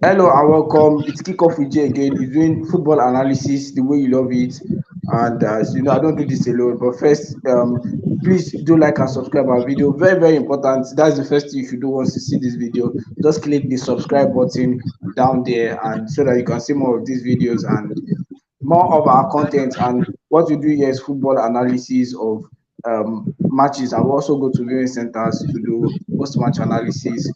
Hello and welcome. It's Kickoff with Jay again. He's doing football analysis the way you love it. And you know, I don't do this alone. But first, please do like and subscribe our video. Very, very important. That's the first thing you should do once you see this video. Just click the subscribe button down there, and so that you can see more of these videos and more of our content. And what we do here is football analysis of matches. I will also go to viewing centers to do post-match analysis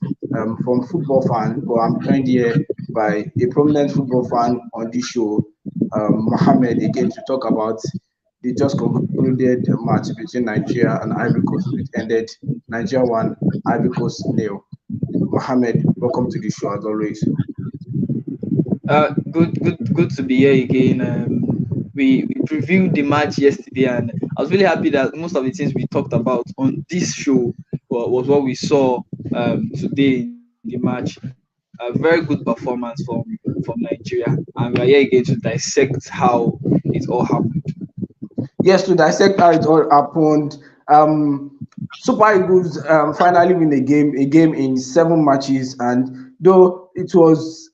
from football fan. But I'm joined here by a prominent football fan on this show, Mohammed, again to talk about the just concluded match between Nigeria and Ivory Coast, which ended Nigeria 1, Ivory Coast nil. Mohammed, welcome to the show as always. Good to be here again. We previewed the match yesterday, and I was really happy that most of the things we talked about on this show was what we saw today in the match. A very good performance from Nigeria, and we are here again to dissect how it all happened. Yes, to dissect how it all happened. Super Eagles finally win a game in 7 matches, and though it was,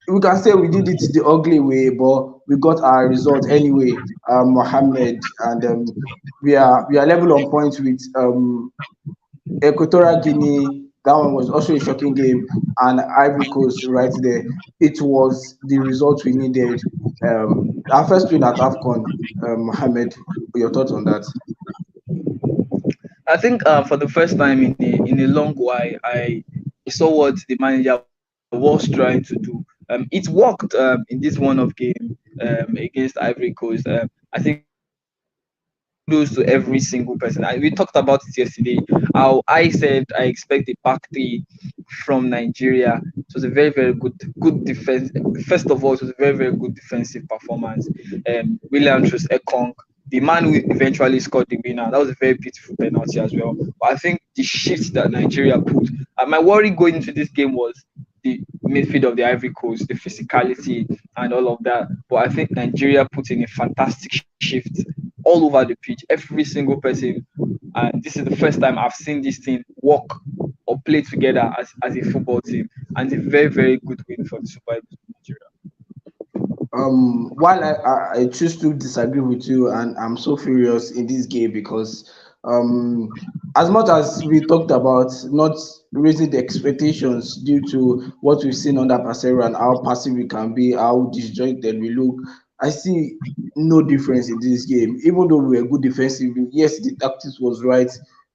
we can say we did it the ugly way, but we got our result anyway. Mohammed, and we are level on points with Equatorial Guinea. That one was also a shocking game, and Ivory Coast right there. It was the result we needed. Our first win at Afcon. Mohammed, your thoughts on that? I think for the first time in a long while, I saw what the manager was trying to do. It worked in this one-off game against Ivory Coast. I think kudos to every single person. We talked about it yesterday. How I said I expect a back three from Nigeria. It was a very good defense. First of all, it was a very good defensive performance. William Troost Ekong, the man who eventually scored the winner, that was a very beautiful penalty as well. But I think the shift that Nigeria put, my worry going into this game was the midfield of the Ivory Coast, the physicality and all of that. But I think Nigeria put in a fantastic shift all over the pitch, every single person. And this is the first time I've seen this team work or play together as a football team. And it's a very good win for the Super Eagles of Nigeria. While I choose to disagree with you, and I'm so furious in this game because um, as much as we talked about not raising the expectations due to what we've seen under Pasero and how passive we can be, how disjointed we look, I see no difference in this game. Even though we were good defensively, yes, the tactics was right.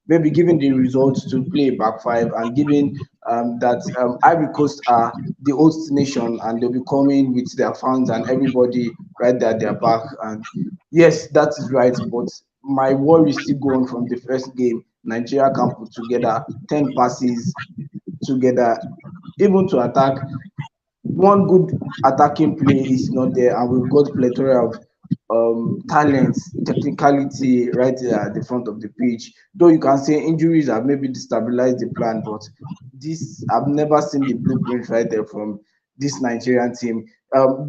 Maybe giving the results to play back five and giving that Ivory Coast are the host nation and they'll be coming with their fans and everybody right there at their back. And yes, that is right. But my worry still going from the first game. Nigeria can put together 10 passes together, even to attack. One good attacking play is not there, and we've got plethora of talents, technicality right there at the front of the pitch. Though you can say injuries have maybe destabilized the plan, but this I've never seen the blueprint right there from this Nigerian team.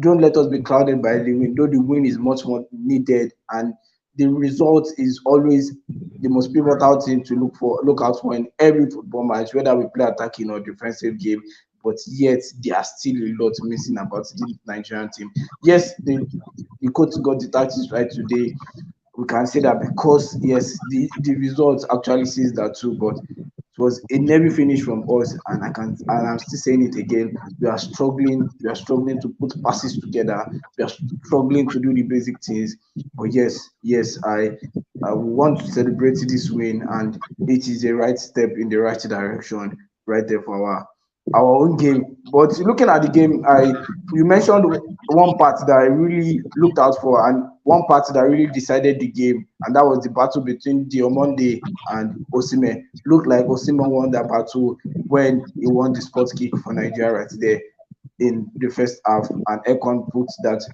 Don't let us be clouded by the win, though the win is much more needed, and the result is always the most pivotal thing to look out for in every football match, whether we play attacking or defensive game. But yet there are still a lot missing about the Nigerian team. Yes, the coach got the tactics right today. We can say that because yes, the results actually says that too, but it was a never finish from us, and I'm still saying it again. We are struggling. We are struggling to put passes together. We are struggling to do the basic things. But yes, I want to celebrate this win, and it is a right step in the right direction, right there for our own game. But looking at the game, I you mentioned one part that I really looked out for, and one part that really decided the game, and that was the battle between Diomande and Osime. Looked like Osime won that battle when he won the spot kick for Nigeria right there in the first half, and Ekon put that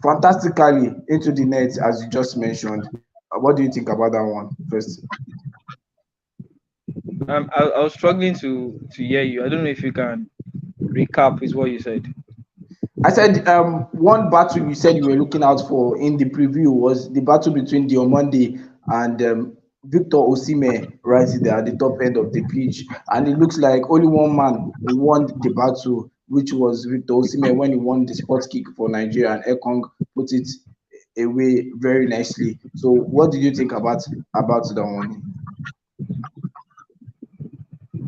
fantastically into the net, as you just mentioned. What do you think about that one first? I was struggling to hear you. I don't know if you can recap with what you said. I said one battle you said you were looking out for in the preview was the battle between Diomande and Victor Osimhen right there at the top end of the pitch, and it looks like only one man won the battle, which was Victor Osimhen when he won the spot kick for Nigeria, and Ekong put it away very nicely. So, what did you think about that one?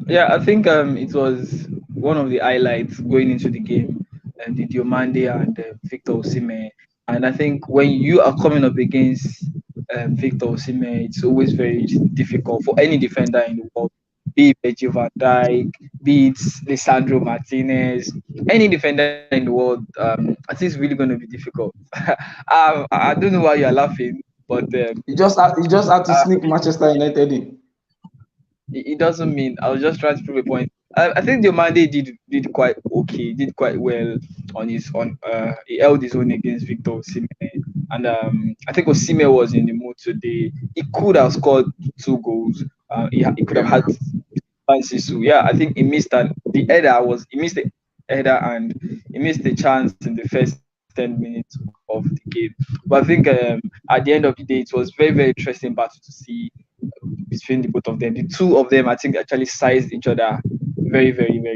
Yeah, I think it was one of the highlights going into the game, the Diomande and Victor Osimhen. And I think when you are coming up against Victor Osimhen, it's always very difficult for any defender in the world, be it Virgil van Dijk, be it Lisandro Martinez, any defender in the world. I think it's really going to be difficult. I don't know why you're laughing, but You just had to sneak Manchester United in. it doesn't mean I was just trying to prove a point. I think Diomande did quite okay, did quite well on his on he held his own against Victor Osimhen, and I think Osimhen was in the mood today. He could have scored two goals. He could have Yeah. had chances. So yeah, I think he missed the header and he missed the chance in the first 10 minutes of the game. But I think at the end of the day, it was very interesting battle to see between the both of them. The two of them, I think, actually sized each other very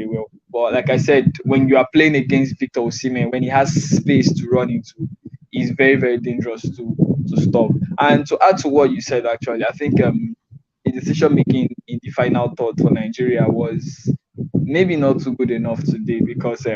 well. But like I said, when you are playing against Victor Osimhen, when he has space to run into, he's very dangerous to stop. And to add to what you said, actually, I think the decision making in the final third for Nigeria was maybe not too good enough today because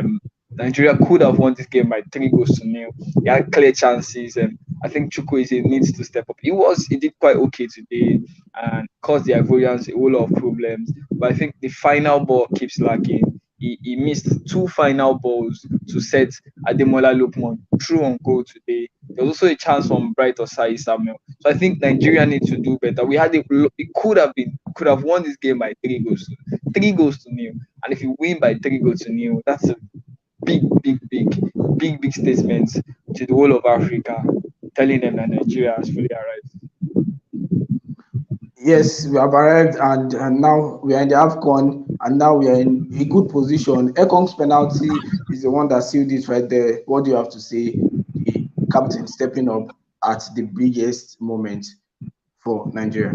Nigeria could have won this game by 3 goals to nil. He had clear chances. I think Chukwueze needs to step up. He did quite okay today and caused the Ivorians a whole lot of problems. But I think the final ball keeps lacking. He missed two final balls to set Ademola Lookman through on goal today. There was also a chance from Bright Osai Samuel. So I think Nigeria needs to do better. It could have won this game by 3 goals to nil. And if you win by 3 goals to nil, that's a big statement to the whole of Africa, telling them that Nigeria has fully arrived. Yes, we have arrived, and now we are in the Afcon, and now we are in a good position. Ekong's penalty is the one that sealed it right there. What do you have to say? The captain stepping up at the biggest moment for Nigeria.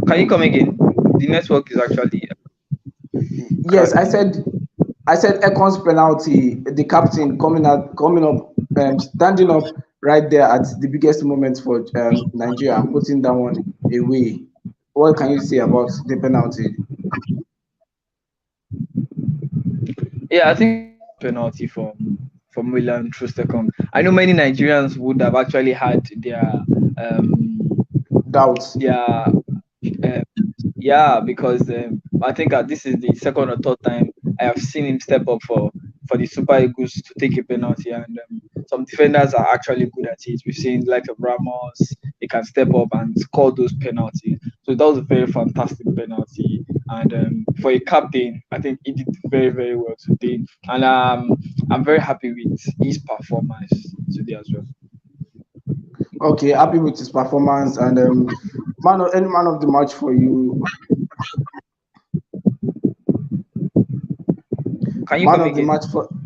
Can you come again? The network is actually Yes, I cracking. said I said Ekon's penalty, the captain coming up, standing up right there at the biggest moment for Nigeria and putting that one away. What can you say about the penalty? Yeah, I think it was a good penalty from William Troost-Ekong. I know many Nigerians would have actually had Doubts. their yeah, because I think this is the second or third time I have seen him step up for the Super Eagles to take a penalty, and some defenders are actually good at it. We've seen like Ramos, they can step up and score those penalties. So that was a very fantastic penalty, and for a captain, I think he did very well today, and I'm very happy with his performance today as well. Okay, happy with his performance and any man of the match for you. Can you come again?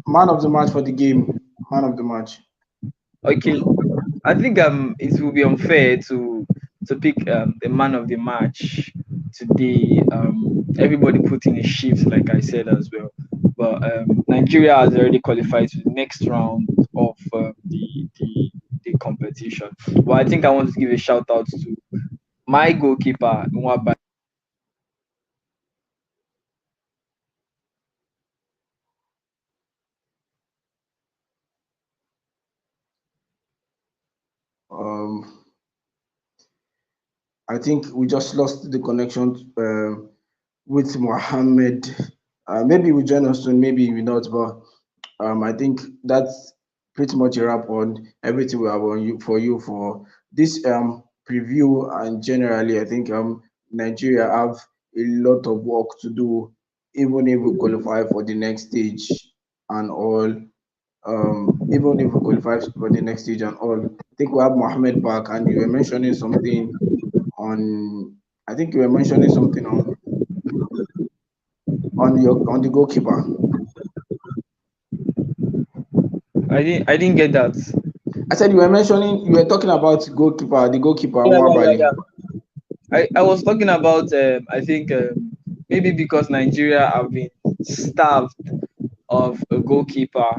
Man of the match for the game. Man of the match. Okay, I think it will be unfair to pick the man of the match today. Everybody put in a shift, like I said as well. But Nigeria has already qualified to the next round of the competition. But I think I want to give a shout out to my goalkeeper, Nwaba. Um, I think we just lost the connection with Muhammad. Maybe we join us soon, maybe we not, but I think that's pretty much a wrap on everything we have on you for this preview. And generally, I think Nigeria have a lot of work to do, even if we qualify for the next stage and all. Even if we qualify for the next stage and all, I think we have Mohammed back, and you were mentioning something on. I think you were mentioning something on the goalkeeper. I didn't get that. I said you were talking about goalkeeper, the goalkeeper Yeah, yeah, yeah, Nwabali. yeah. I was talking about I think maybe because Nigeria have been starved of a goalkeeper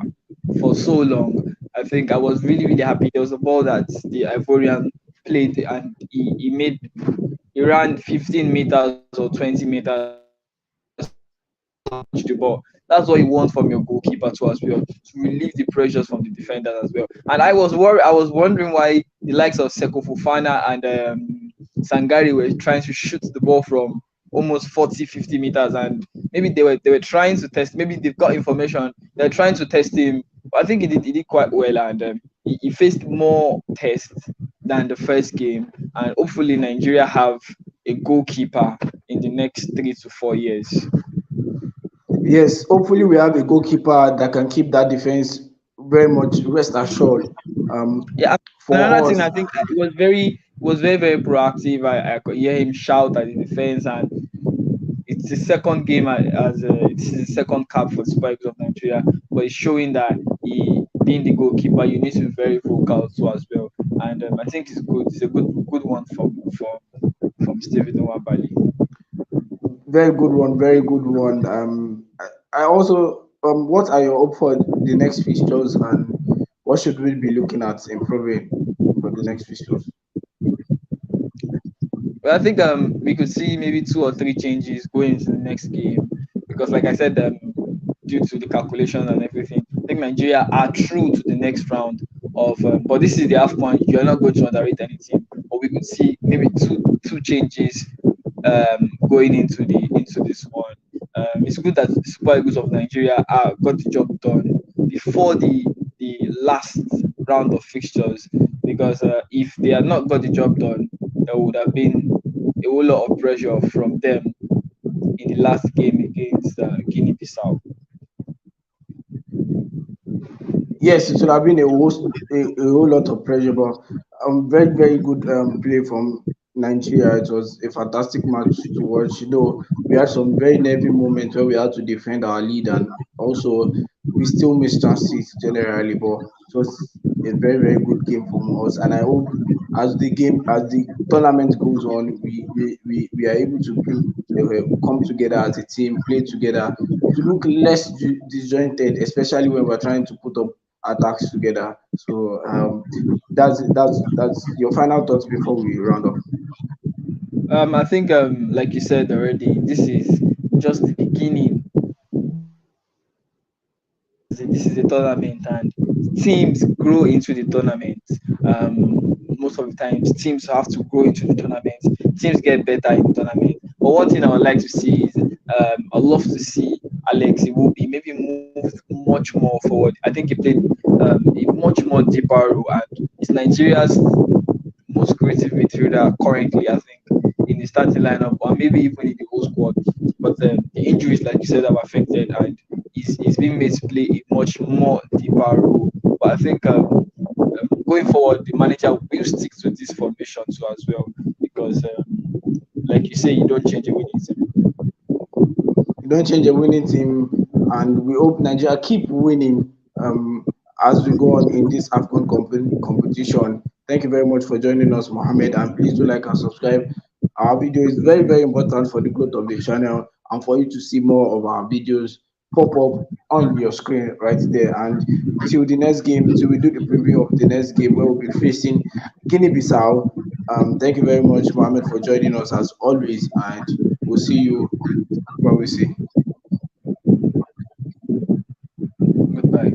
for so long. I think I was really really happy. There was a ball that the Ivorian played and he ran 15 meters or 20 meters and touched the ball. That's what you want from your goalkeeper too as well, to relieve the pressures from the defenders as well. And I was wondering why the likes of Seko Fofana and Sangari were trying to shoot the ball from almost 40, 50 meters, and maybe they were trying to test. Maybe they've got information. They're trying to test him. But I think he did quite well, and he faced more tests than the first game. And hopefully Nigeria have a goalkeeper in the next 3 to 4 years. Yes, hopefully we have a goalkeeper that can keep that defense very much rest assured. Um, Yeah, and another for thing, us, I think it was very proactive. I could hear him shout at the defense, and it's the second game this is the second cap for the Super Eagles of Nigeria, but it's showing that being the goalkeeper, you need to be very vocal too as well. And I think it's good. It's a good one from Stephen Nwabali. very good one, very good one. I also, what are your hope for the next fixtures and what should we be looking at improving for the next fixtures? But I think we could see maybe two or three changes going into the next game because, like I said, due to the calculation and everything, I think Nigeria are through to the next round of. But this is the Afcon. You are not going to underrate any team. But we could see maybe two changes going into this one. It's good that the Super Eagles of Nigeria got the job done before the last round of fixtures because if they had not got the job done, there would have been a whole lot of pressure from them in the last game against Guinea-Bissau. Yes, it would have been a whole lot of pressure, but very, very good play from Nigeria. It was a fantastic match to watch. You know, we had some very nervy moments where we had to defend our lead, and also we still missed chances generally, but it was a very, very good game from us. And I hope as the tournament goes on, we are able to come together as a team, play together, to look less disjointed, especially when we're trying to put up attacks together. So that's your final thoughts before we round up. I think, like you said already, this is just the beginning. This is a tournament, and teams grow into the tournament. Most of the times, teams have to grow into the tournament. Teams get better in the tournament. But one thing I would like to see is, I'd love to see Alex Iwobi maybe moved much more forward. I think he played a much more deeper role, and it's Nigeria's most creative midfielder currently, I think, in the starting lineup or maybe even in the whole squad. But the injuries, like you said, have affected, and he's being made to play a much more deeper role. But I think going forward, the manager will stick to this formation too as well because, like you say, you don't change a winning team. You don't change a winning team, and we hope Nigeria keep winning as we go on in this Afcon competition. Thank you very much for joining us, Mohammed, and please do like and subscribe. Our video is very, very important for the growth of the channel and for you to see more of our videos pop up on your screen right there. And till the next game, till we do the preview of the next game where we'll be facing Guinea-Bissau. Thank you very much, Mohammed, for joining us as always, and we'll see you when we see. Goodbye.